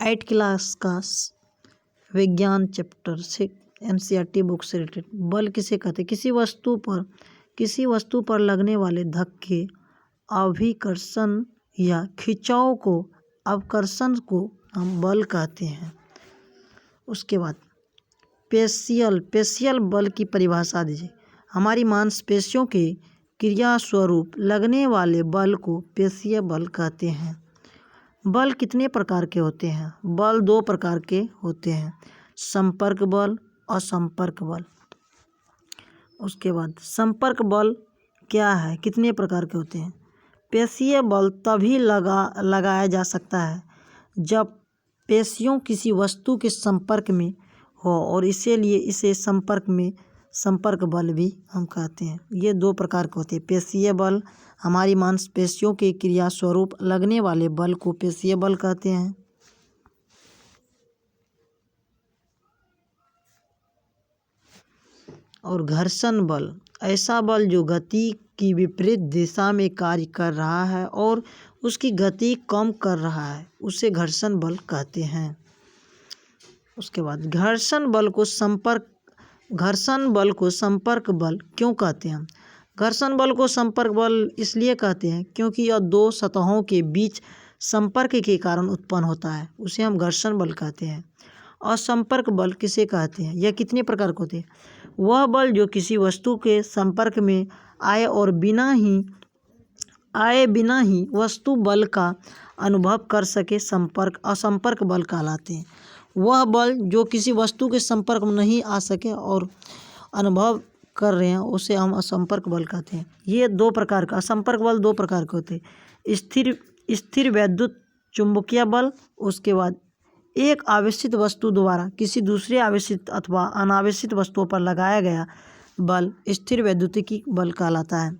8 class का विज्ञान chapter से एनसीईआरटी बुक से रिलेटेड। बल किसे कहते हैं? किसी वस्तु पर लगने वाले धक्के, अभिकर्षण या खिंचाव को अवकर्षण को हम बल कहते हैं। उसके बाद पेशियल बल की परिभाषा दीजिए। हमारी मांसपेशियों के क्रिया स्वरूप लगने वाले बल को पेशीय बल कहते हैं। बल कितने प्रकार के होते हैं? बल 2 प्रकार के होते हैं, संपर्क बल और संपर्क बल। उसके बाद संपर्क बल क्या है, कितने प्रकार के होते हैं? पेशीय बल तभी लगाया जा सकता है जब पेशियों किसी वस्तु के संपर्क में हो, और इसीलिए इसे संपर्क बल भी हम कहते हैं। ये 2 प्रकार के होते हैं। पेशीय बल, हमारी मांसपेशियों के क्रिया स्वरूप लगने वाले बल को पेशीय बल कहते हैं। और घर्षण बल, ऐसा बल जो गति की विपरीत दिशा में कार्य कर रहा है और उसकी गति कम कर रहा है, उसे घर्षण बल कहते हैं। उसके बाद घर्षण बल को संपर्क बल क्यों कहते हैं? घर्षण बल को संपर्क बल इसलिए कहते हैं क्योंकि यह 2 सतहों के बीच संपर्क के कारण उत्पन्न होता है, उसे हम घर्षण बल कहते हैं। और संपर्क बल किसे कहते हैं? यह कितने प्रकार के होते हैं? वह बल जो किसी वस्तु के संपर्क में आए बिना ही वस्तु बल का अनुभव कर सके, असंपर्क बल कहलाते हैं। वह बल जो किसी वस्तु के संपर्क में नहीं आ सके और अनुभव कर रहे हैं, उसे हम असंपर्क बल कहते हैं। ये 2 प्रकार का असंपर्क बल 2 प्रकार के होते हैं, स्थिर वैद्युत चुंबकीय बल। उसके बाद एक आवेशित वस्तु द्वारा किसी दूसरे आवेशित अथवा अनावेशित वस्तुओं पर लगाया गया बल स्थिर वैद्युतिक बल कहलाता है।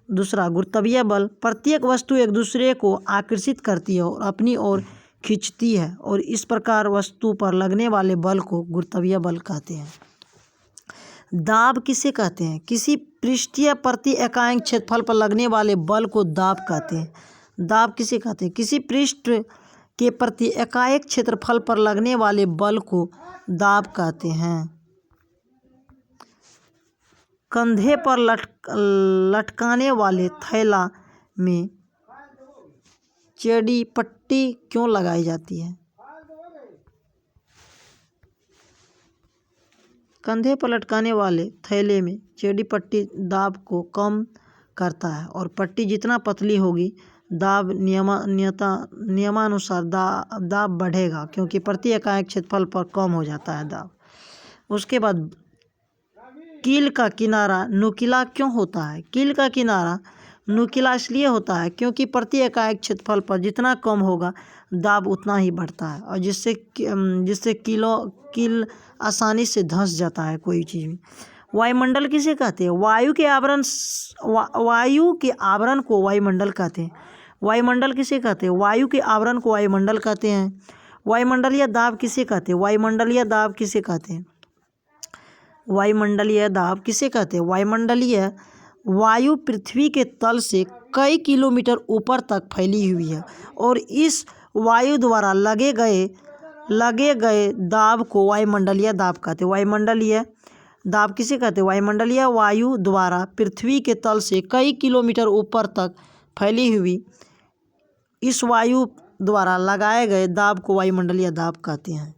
दूसरा गुरुत्वीय बल, प्रत्येक वस्तु एक दूसरे को आकर्षित करती है और अपनी ओर खींचती है, और इस प्रकार वस्तु पर लगने वाले बल को गुरुत्वीय बल कहते हैं। दाब किसे कहते हैं? किसी पृष्ठीय प्रति इकाई क्षेत्रफल पर लगने वाले बल को दाब कहते हैं। दाब किसे कहते हैं? किसी पृष्ठ के प्रति इकाई क्षेत्रफल पर लगने वाले बल को दाब कहते हैं। कंधे पर लटकाने वाले थैला में चौड़ी पट्टी क्यों लगाई जाती है? कंधे पर लटकाने वाले थैले में चौड़ी पट्टी दाब को कम करता है, और पट्टी जितना पतली होगी दाब नियमानुसार दाब बढ़ेगा, क्योंकि प्रति इकाई क्षेत्रफल पर कम हो जाता है दाब। उसके बाद कील का किनारा नुकीला क्यों होता है? कील का किनारा नुकीला इसलिए होता है क्योंकि प्रति इकाई क्षेत्रफल पर जितना कम होगा दाब उतना ही बढ़ता है, और जिससे कील आसानी से धंस जाता है कोई चीज़ में। वायुमंडल किसे कहते हैं? वायु के आवरण को वायुमंडल कहते हैं। वायुमंडल किसे कहते हैं? वायु के आवरण को वायुमंडल कहते हैं। वायुमंडलीय दाब किसे कहते हैं? वायुमंडलीय दाब किसे कहते हैं? वायुमंडलीय दाब किसे कहते हैं? वायुमंडलीय वायु पृथ्वी के तल से कई किलोमीटर ऊपर तक फैली हुई है, और इस वायु द्वारा लगे गए दाब को वायुमंडलीय दाब कहते हैं। वायुमंडलीय दाब किसे कहते हैं? वायुमंडलीय वायु द्वारा पृथ्वी के तल से कई किलोमीटर ऊपर तक फैली हुई इस वायु द्वारा लगाए गए दाब को वायुमंडलीय दाब कहते हैं।